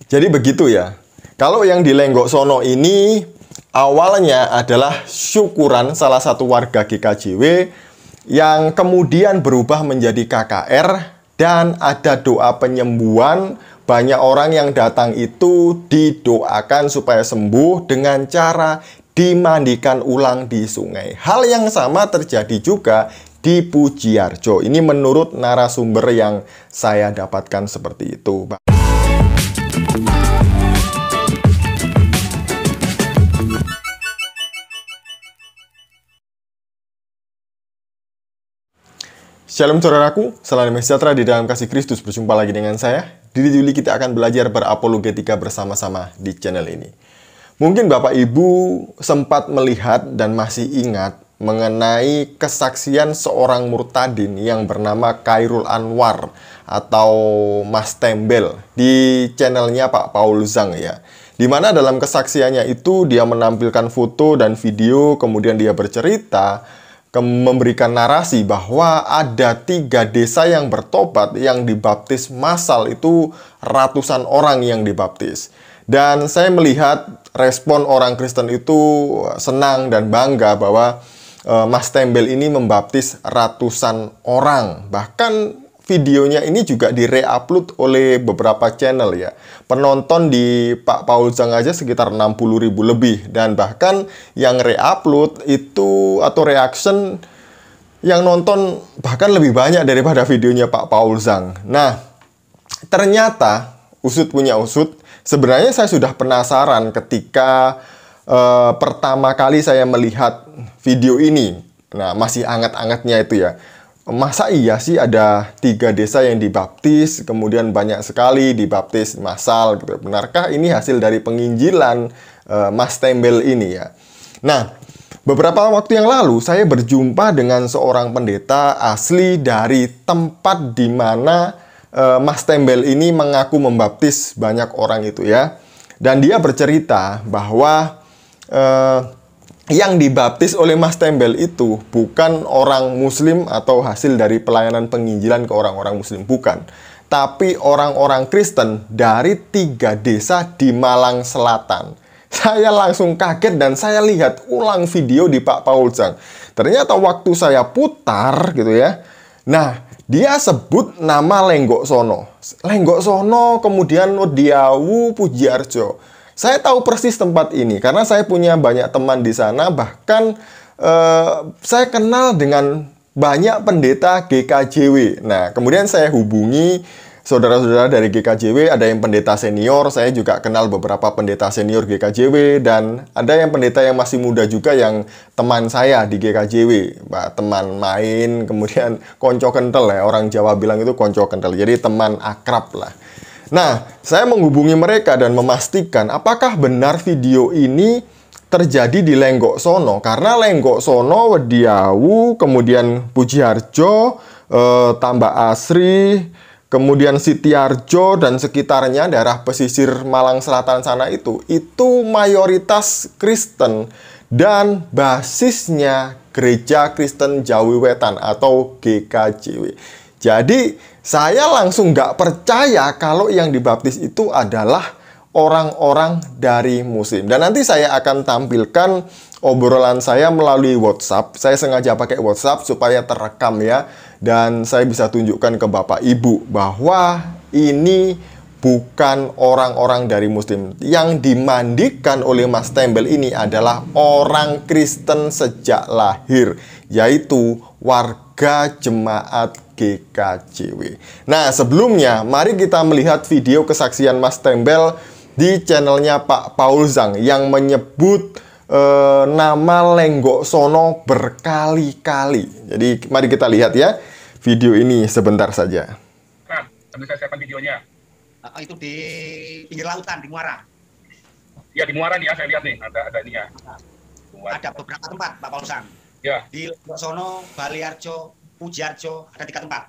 Jadi begitu ya. Kalau yang di Lenggok Sono ini awalnya adalah syukuran salah satu warga GKJW yang kemudian berubah menjadi KKR dan ada doa penyembuhan. Banyak orang yang datang itu didoakan supaya sembuh dengan cara dimandikan ulang di sungai. Hal yang sama terjadi juga di Pujiarjo. Ini menurut narasumber yang saya dapatkan seperti itu. Shalom saudaraku, salam sejahtera di dalam kasih Kristus. Berjumpa lagi dengan saya. Di Juli kita akan belajar berapologetika bersama-sama di channel ini. Mungkin Bapak Ibu sempat melihat dan masih ingat mengenai kesaksian seorang murtadin yang bernama Khairul Anwar atau Mas Tembel di channelnya Pak Paul Zhang ya. Di mana dalam kesaksiannya itu dia menampilkan foto dan video, kemudian dia bercerita memberikan narasi bahwa ada 3 desa yang bertobat, yang dibaptis massal, itu ratusan orang yang dibaptis. Dan saya melihat respon orang Kristen itu senang dan bangga bahwa Mas Tembel ini membaptis ratusan orang. Bahkan videonya ini juga di-reupload oleh beberapa channel ya. Penonton di Pak Paul Zhang aja sekitar 60.000 lebih. Dan bahkan yang re-upload itu atau reaction yang nonton bahkan lebih banyak daripada videonya Pak Paul Zhang. Nah, ternyata usut punya usut. Sebenarnya saya sudah penasaran ketika pertama kali saya melihat video ini. Nah, masih anget-angetnya itu ya. Masa iya sih ada 3 desa yang dibaptis, kemudian banyak sekali dibaptis massal gitu. Benarkah ini hasil dari penginjilan Mas Tembel ini ya? Nah, beberapa waktu yang lalu saya berjumpa dengan seorang pendeta asli dari tempat di mana Mas Tembel ini mengaku membaptis banyak orang itu ya. Dan dia bercerita bahwa yang dibaptis oleh Mas Tembel itu bukan orang Muslim atau hasil dari pelayanan penginjilan ke orang-orang Muslim, bukan. Tapi orang-orang Kristen dari 3 desa di Malang Selatan. Saya langsung kaget dan saya lihat ulang video di Pak Paul Zhang. Ternyata waktu saya putar gitu ya, nah dia sebut nama Lenggok Sono. Lenggok Sono, kemudian Diawu, Pujiarjo. Saya tahu persis tempat ini karena saya punya banyak teman di sana. Bahkan saya kenal dengan banyak pendeta GKJW. Nah, kemudian saya hubungi saudara-saudara dari GKJW. Ada yang pendeta senior, saya juga kenal beberapa pendeta senior GKJW. Dan ada yang pendeta yang masih muda juga yang teman saya di GKJW. Teman main, kemudian konco kental ya. Orang Jawa bilang itu konco kental. Jadi teman akrab lah. Nah, saya menghubungi mereka dan memastikan apakah benar video ini terjadi di Lenggok Sono. Karena Lenggok Sono, Wediawu, kemudian Pujiharjo, Tambak Asri, kemudian Sitiarjo dan sekitarnya, daerah pesisir Malang Selatan sana itu mayoritas Kristen dan basisnya Gereja Kristen Jawi Wetan atau GKJW. Jadi saya langsung nggak percaya kalau yang dibaptis itu adalah orang-orang dari Muslim. Dan nanti saya akan tampilkan obrolan saya melalui WhatsApp. Saya sengaja pakai WhatsApp supaya terekam ya. Dan saya bisa tunjukkan ke Bapak Ibu bahwa ini bukan orang-orang dari Muslim. Yang dimandikan oleh Mas Tembel ini adalah orang Kristen sejak lahir, yaitu warga jemaat GKJW. Nah, sebelumnya mari kita melihat video kesaksian Mas Tembel di channelnya Pak Paul Zhang yang menyebut nama Lenggok Sono berkali-kali. Jadi mari kita lihat ya video ini sebentar saja. Nah, sambil saya siapkan videonya. Itu di pinggir lautan di Muara. Ya, di Muara nih ya, saya lihat nih ada ini ya. Ada beberapa tempat Pak Paul Zhang. Ya. Di Lenggok Sono, Baliarjo, Pujiarjo, ada 3 tempat.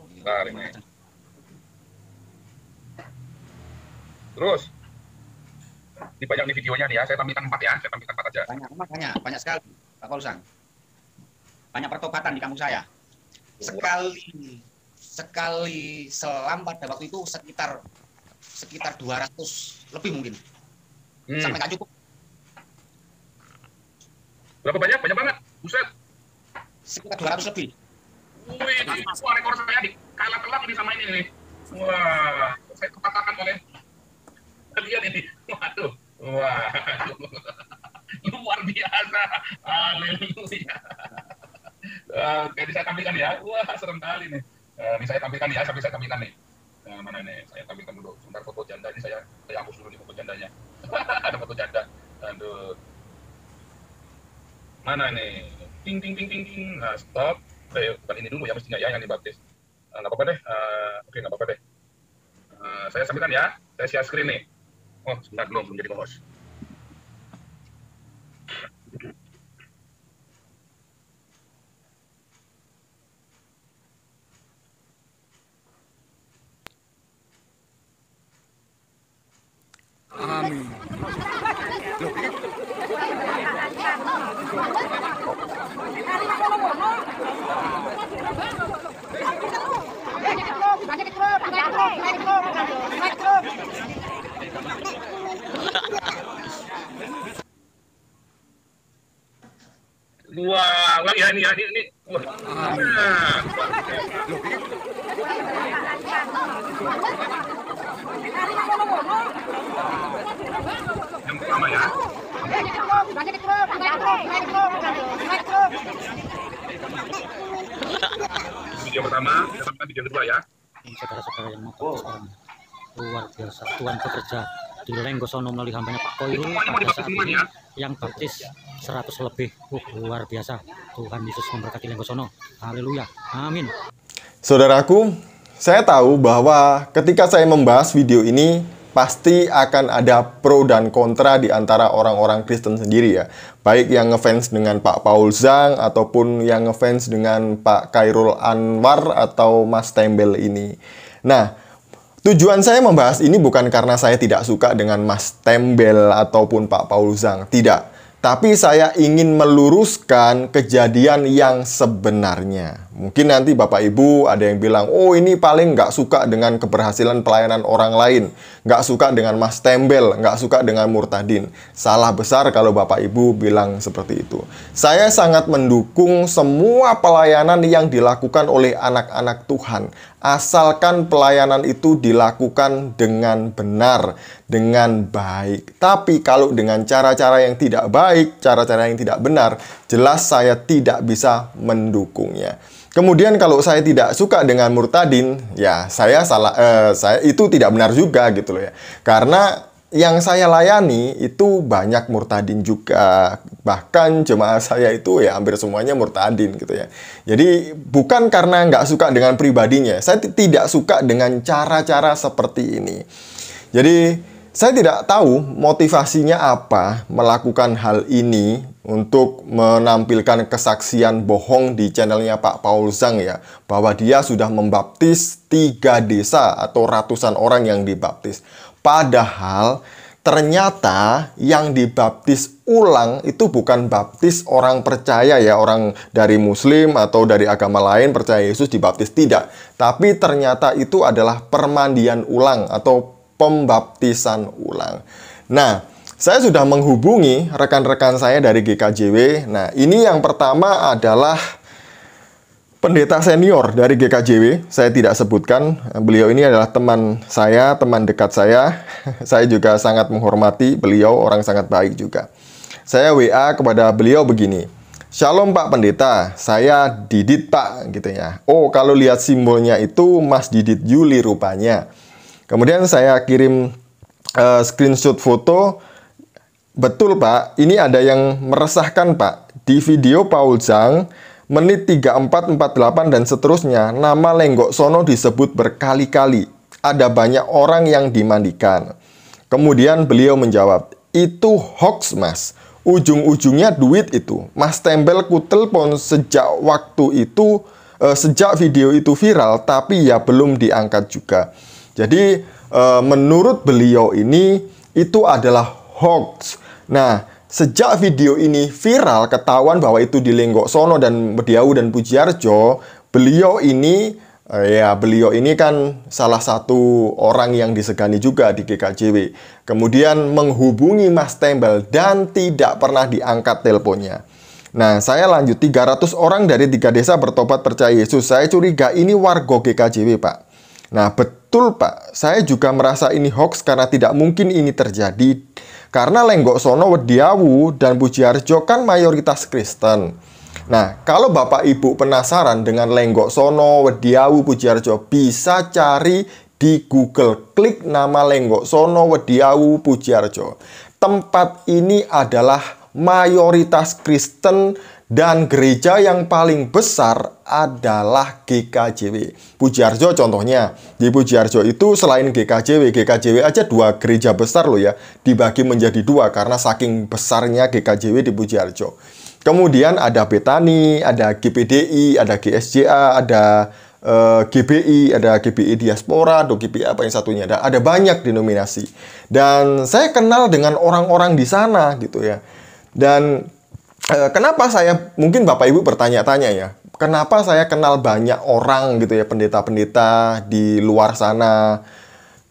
Bentar ini. Terus, ini banyak nih videonya nih ya, saya tampilkan 4 ya, saya tampilkan 4 aja. Banyak sekali Pak Paul Zhang. Banyak pertobatan di kampung saya. Sekali sekali selam pada waktu itu sekitar 200 lebih mungkin. Sampai nggak cukup. Berapa banyak? Banyak banget. Buset. Sekitar 200 lebih. Wih, wah, rekor saya kalah telak ini sama ini nih. Wah, saya kepatakan oleh kalian ini. Waduh. Wah. Luar biasa. Haleluya. Jadi saya tampilkan ya. Wah, serem kali nih. Ini saya tampilkan ya, sampai saya tampilkan nih. Mana nih? Saya tampilkan dulu. Sebentar, foto janda ini saya hapus dulu nih foto jandanya. Ada foto janda. Aduh. Mana nih? Ting ting ting ting ting. Nah, stop. Bukan ini dulu ya mestinya ya yang dibaptis. Nggak apa-apa deh. Oke, nggak apa-apa deh. Saya sampaikan ya. Saya share screen nih. Oh, sebentar belum jadi host. Amin. Wah, ulang ya ini ya ini. Wah. Yang pertama ya. Video pertama, kita video kedua ya. Saudara-saudara yang mau sekarang luar biasa, Tuhan bekerja di Lenggosono melalui hambanya Pak Koirul pada saat ini yang baptis 100 lebih. Luar biasa, Tuhan Yesus memberkati Lenggosono. Haleluya, amin. Saudaraku, saya tahu bahwa ketika saya membahas video ini pasti akan ada pro dan kontra di antara orang-orang Kristen sendiri ya. Baik yang ngefans dengan Pak Paul Zhang ataupun yang ngefans dengan Pak Khairul Anwar atau Mas Tembel ini. Nah, tujuan saya membahas ini bukan karena saya tidak suka dengan Mas Tembel ataupun Pak Paul Zhang, tidak. Tapi saya ingin meluruskan kejadian yang sebenarnya. Mungkin nanti Bapak Ibu ada yang bilang, oh ini paling nggak suka dengan keberhasilan pelayanan orang lain. Nggak suka dengan Mas Tembel, nggak suka dengan Murtadin. Salah besar kalau Bapak Ibu bilang seperti itu. Saya sangat mendukung semua pelayanan yang dilakukan oleh anak-anak Tuhan. Asalkan pelayanan itu dilakukan dengan benar, dengan baik. Tapi kalau dengan cara-cara yang tidak baik, cara-cara yang tidak benar, jelas saya tidak bisa mendukungnya. Kemudian kalau saya tidak suka dengan Murtadin, ya saya itu tidak benar juga gitu loh ya. Karena yang saya layani itu banyak Murtadin juga. Bahkan jemaah saya itu ya hampir semuanya Murtadin gitu ya. Jadi bukan karena nggak suka dengan pribadinya. Saya tidak suka dengan cara-cara seperti ini. Jadi saya tidak tahu motivasinya apa melakukan hal ini untuk menampilkan kesaksian bohong di channelnya Pak Paul Zhang ya. Bahwa dia sudah membaptis 3 desa atau ratusan orang yang dibaptis. Padahal ternyata yang dibaptis ulang itu bukan baptis orang percaya ya, orang dari Muslim atau dari agama lain percaya Yesus dibaptis, tidak. Tapi ternyata itu adalah permandian ulang atau pembaptisan ulang. Nah, saya sudah menghubungi rekan-rekan saya dari GKJW. Nah, ini yang pertama adalah pendeta senior dari GKJW, saya tidak sebutkan. Beliau ini adalah teman saya, teman dekat saya. Saya juga sangat menghormati beliau, orang sangat baik juga. Saya WA kepada beliau begini, "Shalom Pak Pendeta, saya Didit Pak," gitu ya. Oh, kalau lihat simbolnya itu Mas Didit Yuli rupanya. Kemudian saya kirim screenshot foto. Betul Pak, ini ada yang meresahkan Pak. Di video Paul Zhang menit 3448 dan seterusnya, nama Lenggosono disebut berkali-kali. Ada banyak orang yang dimandikan. Kemudian beliau menjawab, "Itu hoax Mas. Ujung-ujungnya duit itu. Mas Tembel kutelpon sejak waktu itu, sejak video itu viral, tapi ya belum diangkat juga." Jadi menurut beliau ini itu adalah hoax. Nah, sejak video ini viral, ketahuan bahwa itu di Lenggosono dan Mediau dan Pujiarjo, beliau ini Ya, beliau ini kan salah satu orang yang disegani juga di GKJW. Kemudian menghubungi Mas Tembel dan tidak pernah diangkat teleponnya. Nah, saya lanjut, 300 orang dari 3 desa bertobat percaya Yesus. Saya curiga ini warga GKJW, Pak. Nah, betul, Pak. Saya juga merasa ini hoax karena tidak mungkin ini terjadi. Karena Lenggok Sono, Wediawu, dan Pujiharjo kan mayoritas Kristen. Nah, kalau Bapak Ibu penasaran dengan Lenggok Sono, Wediawu, Pujiharjo, bisa cari di Google. Klik nama Lenggok Sono, Wediawu, Pujiharjo. Tempat ini adalah mayoritas Kristen dan gereja yang paling besar adalah GKJW. Pujiharjo contohnya. Di Pujiharjo itu selain GKJW aja 2 gereja besar loh ya. Dibagi menjadi 2 karena saking besarnya GKJW di Pujiharjo. Kemudian ada Betani, ada GPDI, ada GSJA, ada GBI, ada GBI Diaspora, atau GBI apa yang satunya. Ada banyak denominasi. Dan saya kenal dengan orang-orang di sana gitu ya. Dan kenapa saya, mungkin Bapak Ibu bertanya-tanya ya, kenapa saya kenal banyak orang gitu ya, pendeta-pendeta di luar sana.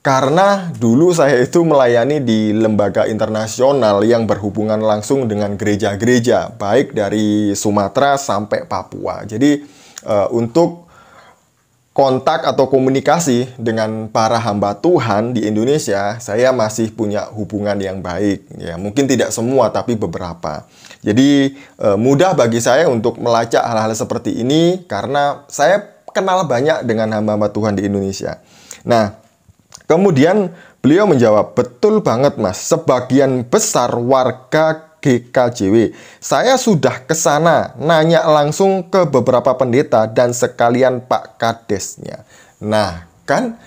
Karena dulu saya itu melayani di lembaga internasional yang berhubungan langsung dengan gereja-gereja, baik dari Sumatera sampai Papua. Jadi untuk kontak atau komunikasi dengan para hamba Tuhan di Indonesia, saya masih punya hubungan yang baik. Ya, mungkin tidak semua, tapi beberapa. Jadi mudah bagi saya untuk melacak hal-hal seperti ini karena saya kenal banyak dengan hamba-hamba Tuhan di Indonesia. Nah, kemudian beliau menjawab, betul banget Mas, sebagian besar warga GKJW. Saya sudah ke sana, nanya langsung ke beberapa pendeta dan sekalian Pak Kadesnya. Nah, kan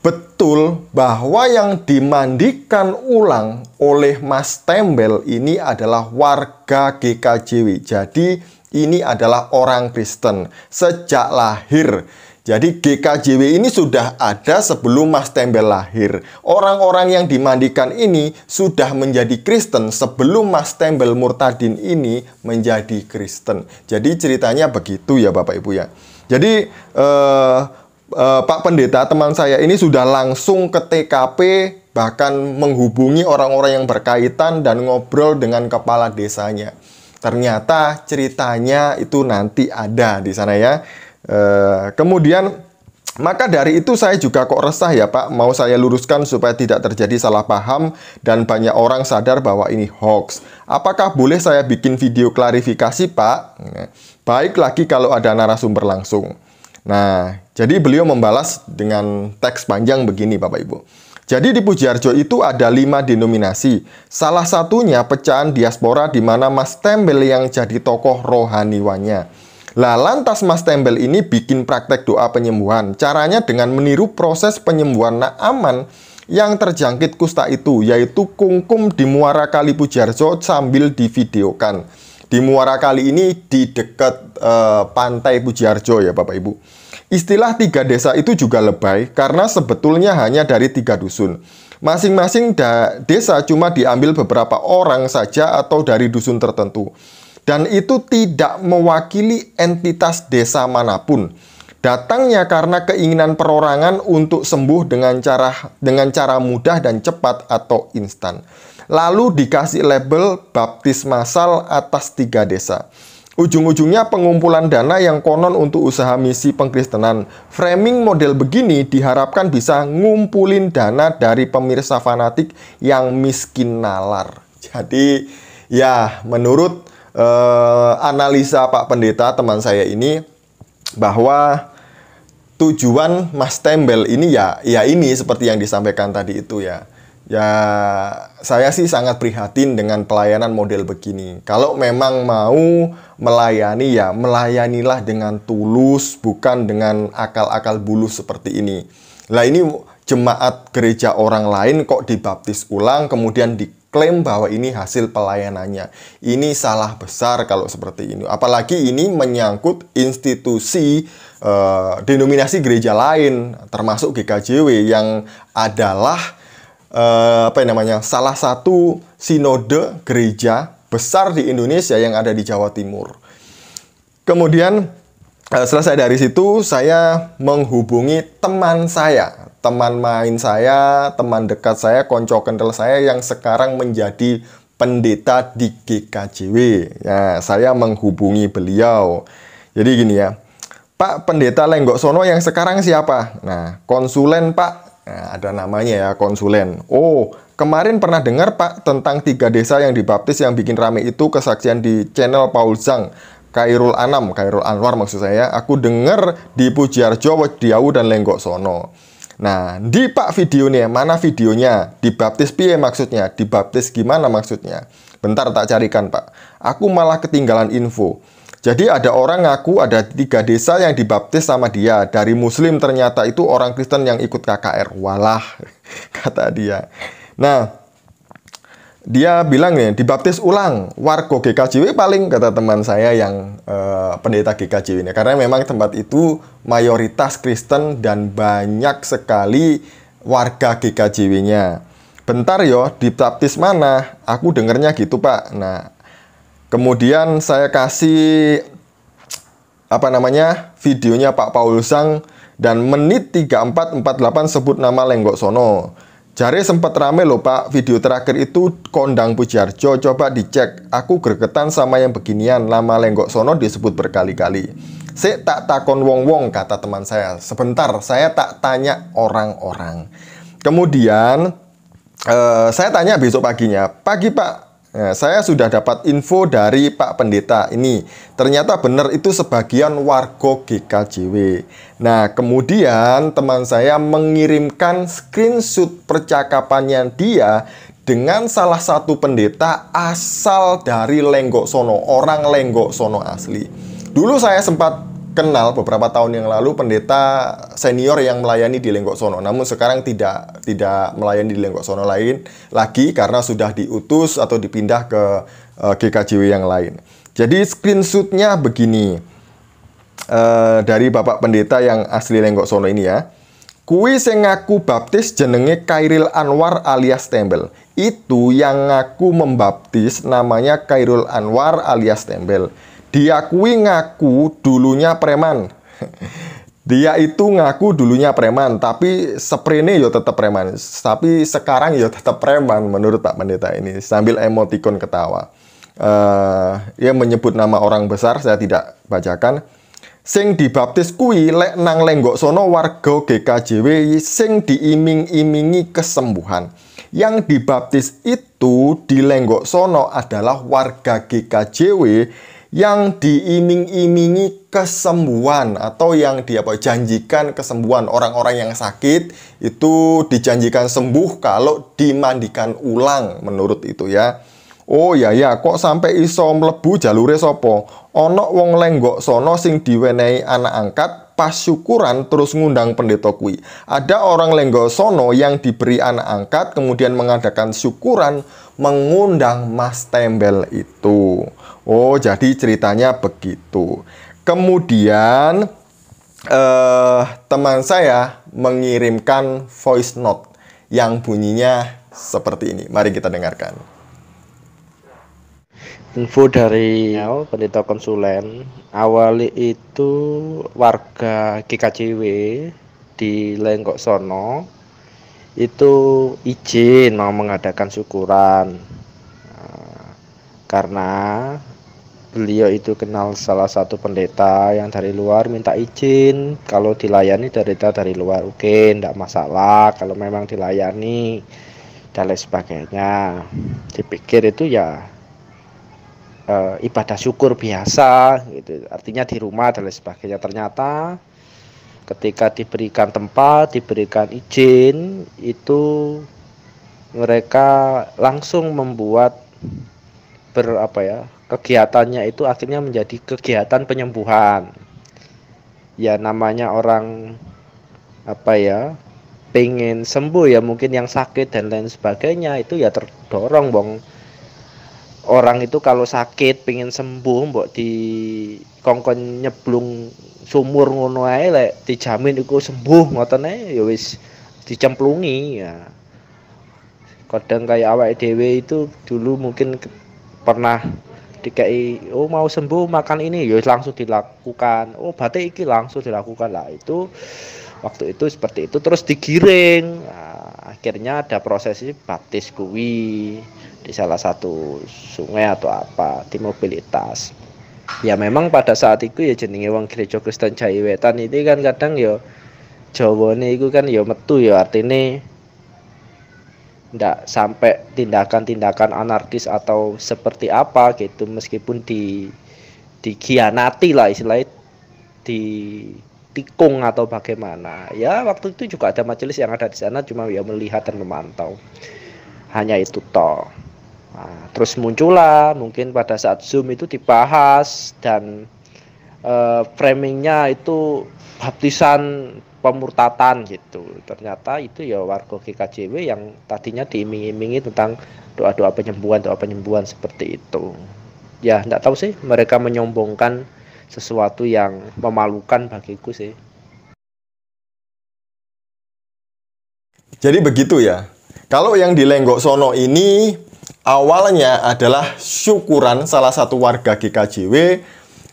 betul bahwa yang dimandikan ulang oleh Mas Tembel ini adalah warga GKJW. Jadi ini adalah orang Kristen sejak lahir. Jadi GKJW ini sudah ada sebelum Mas Tembel lahir. Orang-orang yang dimandikan ini sudah menjadi Kristen sebelum Mas Tembel Murtadin ini menjadi Kristen. Jadi ceritanya begitu ya Bapak Ibu ya. Jadi Pak Pendeta teman saya ini sudah langsung ke TKP, bahkan menghubungi orang-orang yang berkaitan dan ngobrol dengan kepala desanya. Ternyata ceritanya itu nanti ada di sana ya. Kemudian maka dari itu saya juga kok resah ya Pak, mau saya luruskan supaya tidak terjadi salah paham dan banyak orang sadar bahwa ini hoax. Apakah boleh saya bikin video klarifikasi Pak? Baik lagi kalau ada narasumber langsung. Nah, jadi beliau membalas dengan teks panjang begini Bapak Ibu. Jadi di Pujiharjo itu ada 5 denominasi. Salah satunya pecahan diaspora di mana Mas Tembel yang jadi tokoh rohaniwannya. Lah lantas Mas Tembel ini bikin praktek doa penyembuhan. Caranya dengan meniru proses penyembuhan Naaman yang terjangkit kusta itu, yaitu kungkum di Muara Kali Pujiharjo sambil divideokan. Di Muara Kali ini di dekat pantai Pujiharjo ya Bapak Ibu. Istilah 3 desa itu juga lebay karena sebetulnya hanya dari 3 dusun. Masing-masing desa cuma diambil beberapa orang saja atau dari dusun tertentu. Dan itu tidak mewakili entitas desa manapun. Datangnya karena keinginan perorangan untuk sembuh dengan cara mudah dan cepat atau instan. Lalu dikasih label baptis massal atas 3 desa. Ujung-ujungnya pengumpulan dana yang konon untuk usaha misi pengkristenan. Framing model begini diharapkan bisa ngumpulin dana dari pemirsa fanatik yang miskin nalar. Jadi ya menurut analisa Pak Pendeta teman saya ini, bahwa tujuan Mas Tembel ini ya ini seperti yang disampaikan tadi itu ya. Ya saya sih sangat prihatin dengan pelayanan model begini. Kalau memang mau melayani ya melayanilah dengan tulus, bukan dengan akal-akal bulus seperti ini. Lah ini jemaat gereja orang lain kok dibaptis ulang kemudian diklaim bahwa ini hasil pelayanannya. Ini salah besar kalau seperti ini. Apalagi ini menyangkut institusi denominasi gereja lain, termasuk GKJW yang adalah salah satu sinode gereja besar di Indonesia yang ada di Jawa Timur. Kemudian selesai dari situ, saya menghubungi teman saya, teman main saya, teman dekat saya, konco kental saya yang sekarang menjadi pendeta di GKJW. Ya, saya menghubungi beliau. Jadi gini ya, Pak Pendeta Lenggok Sono yang sekarang siapa? Nah, konsulen Pak. Nah, ada namanya ya, konsulen. Oh, kemarin pernah dengar Pak tentang 3 desa yang dibaptis yang bikin rame itu, kesaksian di channel Paul Zhang. Khairul Anwar maksud saya. Aku dengar di Pujiarjo, Wediau dan Lenggok Sono. Nah, di Pak videonya, mana videonya? Dibaptis piye maksudnya? Dibaptis gimana maksudnya? Bentar tak carikan Pak. Aku malah ketinggalan info. Jadi ada orang ngaku ada 3 desa yang dibaptis sama dia. Dari Muslim ternyata itu orang Kristen yang ikut KKR. Walah, kata dia. Nah, dia bilang nih, dibaptis ulang warga GKJW paling, kata teman saya yang pendeta GKJW ini. Karena memang tempat itu mayoritas Kristen dan banyak sekali warga GKJW-nya. Bentar yo, dibaptis mana? Aku dengernya gitu Pak. Nah, kemudian saya kasih videonya Pak Paul Zhang dan menit 3448 sebut nama Lenggok Sono. Jare sempat rame loh Pak, video terakhir itu kondang Pujiarjo, coba dicek. Aku gregetan sama yang beginian, nama Lenggok Sono disebut berkali-kali. Sik tak takon wong-wong, kata teman saya. Sebentar, saya tak tanya orang-orang. Kemudian saya tanya besok paginya, pagi Pak, saya sudah dapat info dari Pak Pendeta ini. Ternyata benar itu sebagian warga GKJW. Nah, kemudian teman saya mengirimkan screenshot percakapannya dia dengan salah satu pendeta asal dari Lenggok Sono, orang Lenggok Sono asli. Dulu saya sempat kenal beberapa tahun yang lalu pendeta senior yang melayani di Lenggok Sono. Namun sekarang tidak melayani di Lenggok Sono lain lagi karena sudah diutus atau dipindah ke GKJW yang lain. Jadi screenshotnya begini, dari Bapak Pendeta yang asli Lenggok Sono ini ya. Kui sing ngaku baptis jenenge Khairil Anwar alias Tembel. Itu yang ngaku membaptis namanya Khairul Anwar alias Tembel. Diakui ngaku dulunya preman. Dia itu ngaku dulunya preman, tapi sprene yo tetap preman. Tapi sekarang yo tetap preman menurut Pak Pendeta ini. Sambil emotikon ketawa. Ia menyebut nama orang besar, saya tidak bacakan. Sing dibaptis kui lek nang Lenggok Sono warga GKJW sing diiming-imingi kesembuhan. Yang dibaptis itu di Lenggok Sono adalah warga GKJW yang diiming-imingi kesembuhan atau yang janjikan kesembuhan. Orang-orang yang sakit itu dijanjikan sembuh kalau dimandikan ulang menurut itu ya. Oh ya, kok sampai iso mlebu jalure sopo? Ono wong Lenggok Sono sing diwenehi anak angkat pas syukuran terus ngundang pendeta kui. Ada orang Lenggok Sono yang diberi anak angkat kemudian mengadakan syukuran mengundang Mas Tembel itu. Oh, jadi ceritanya begitu. Kemudian teman saya mengirimkan voice note yang bunyinya seperti ini. Mari kita dengarkan. Info dari pendeta konsulen, awali itu warga GKJW di Lenggok Sono itu izin mau mengadakan syukuran karena beliau itu kenal salah satu pendeta yang dari luar, minta izin kalau dilayani dari luar. Oke, tidak masalah kalau memang dilayani dan lain sebagainya. Dipikir itu ya ibadah syukur biasa gitu, artinya di rumah dan lain sebagainya. Ternyata ketika diberikan tempat, diberikan izin, itu mereka langsung membuat kegiatannya itu akhirnya menjadi kegiatan penyembuhan. Ya namanya orang pengen sembuh ya, mungkin yang sakit dan lain sebagainya itu ya terdorong orang itu kalau sakit pengen sembuh mbok di kongkon nyeblung sumur ngono ae lek dijamin iku sembuh ngoten ae ya wis dicemplungi ya. Kadang kayak awake dhewe itu dulu mungkin pernah dikai oh mau sembuh makan ini ya langsung dilakukan, oh berarti iki langsung dilakukan lah. Itu waktu itu seperti itu, terus digiring. Nah, akhirnya ada prosesi baptis kuwi di salah satu sungai atau apa di mobilitas. Ya memang pada saat itu ya jenenge wong gereja Kristen Jawi Wetan ini kan kadang ya Jawane iku kan ya metu ya, artine ndak sampai tindakan-tindakan anarkis atau seperti apa gitu, meskipun dikhianati lah istilahnya, ditikung atau bagaimana. Ya waktu itu juga ada majelis yang ada di sana, cuma ya melihat dan memantau. Hanya itu toh. Nah, terus muncullah mungkin pada saat Zoom itu dibahas dan framingnya itu baptisan pemurtatan gitu. Ternyata itu ya warga GKJW yang tadinya diiming-imingi tentang doa-doa penyembuhan seperti itu. Ya enggak tahu sih, mereka menyombongkan sesuatu yang memalukan bagiku sih. Jadi begitu ya. Kalau yang di Lenggok Sono ini awalnya adalah syukuran salah satu warga GKJW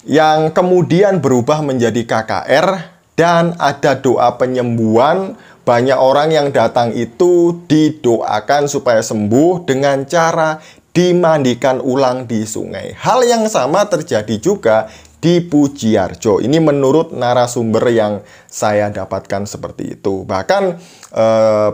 yang kemudian berubah menjadi KKR, dan ada doa penyembuhan. Banyak orang yang datang itu didoakan supaya sembuh dengan cara dimandikan ulang di sungai. Hal yang sama terjadi juga di Pujiarjo. Ini menurut narasumber yang saya dapatkan seperti itu. Bahkan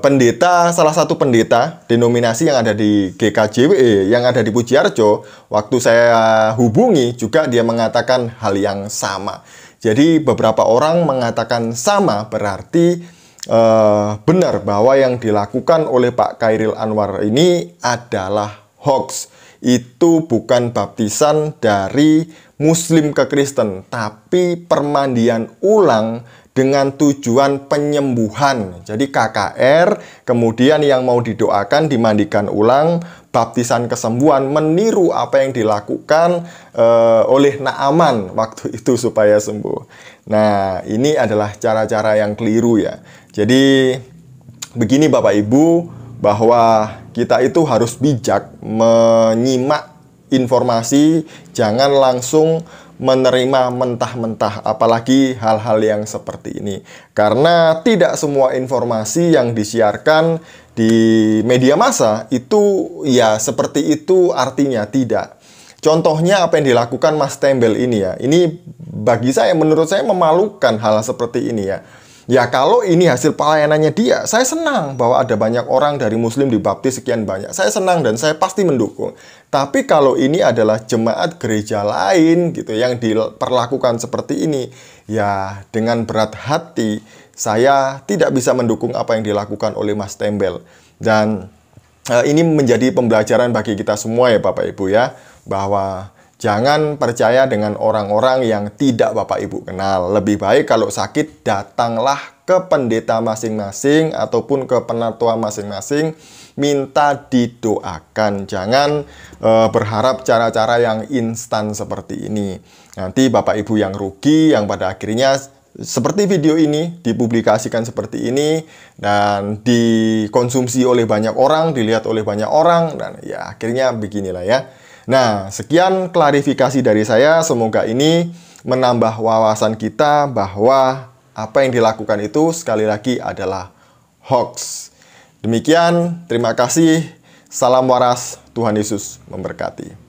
pendeta, salah satu pendeta denominasi yang ada di GKJW yang ada di Pujiarjo, waktu saya hubungi juga dia mengatakan hal yang sama. Jadi beberapa orang mengatakan sama, berarti benar bahwa yang dilakukan oleh Pak Khairil Anwar ini adalah hoax. Itu bukan baptisan dari Muslim ke Kristen, tapi permandian ulang dengan tujuan penyembuhan. Jadi KKR, kemudian yang mau didoakan dimandikan ulang, baptisan kesembuhan, meniru apa yang dilakukan oleh Naaman waktu itu supaya sembuh. Nah, ini adalah cara-cara yang keliru ya. Jadi begini Bapak Ibu, bahwa kita itu harus bijak menyimak informasi, jangan langsung menerima mentah-mentah, apalagi hal-hal yang seperti ini. Karena tidak semua informasi yang disiarkan di media massa itu ya seperti itu artinya, tidak. Contohnya apa yang dilakukan Mas Tembel ini ya. Ini bagi saya, menurut saya memalukan hal seperti ini ya. Ya kalau ini hasil pelayanannya dia, saya senang bahwa ada banyak orang dari Muslim dibaptis sekian banyak. Saya senang dan saya pasti mendukung. Tapi kalau ini adalah jemaat gereja lain gitu yang diperlakukan seperti ini, ya dengan berat hati saya tidak bisa mendukung apa yang dilakukan oleh Mas Tembel. Dan ini menjadi pembelajaran bagi kita semua ya Bapak Ibu ya, bahwa jangan percaya dengan orang-orang yang tidak Bapak Ibu kenal. Lebih baik kalau sakit datanglah ke pendeta masing-masing ataupun ke penatua masing-masing, minta didoakan. Jangan berharap cara-cara yang instan seperti ini. Nanti Bapak Ibu yang rugi, yang pada akhirnya seperti video ini dipublikasikan seperti ini dan dikonsumsi oleh banyak orang, dilihat oleh banyak orang, dan ya akhirnya beginilah ya. Nah, sekian klarifikasi dari saya. Semoga ini menambah wawasan kita bahwa apa yang dilakukan itu sekali lagi adalah hoax. Demikian, terima kasih. Salam waras, Tuhan Yesus memberkati.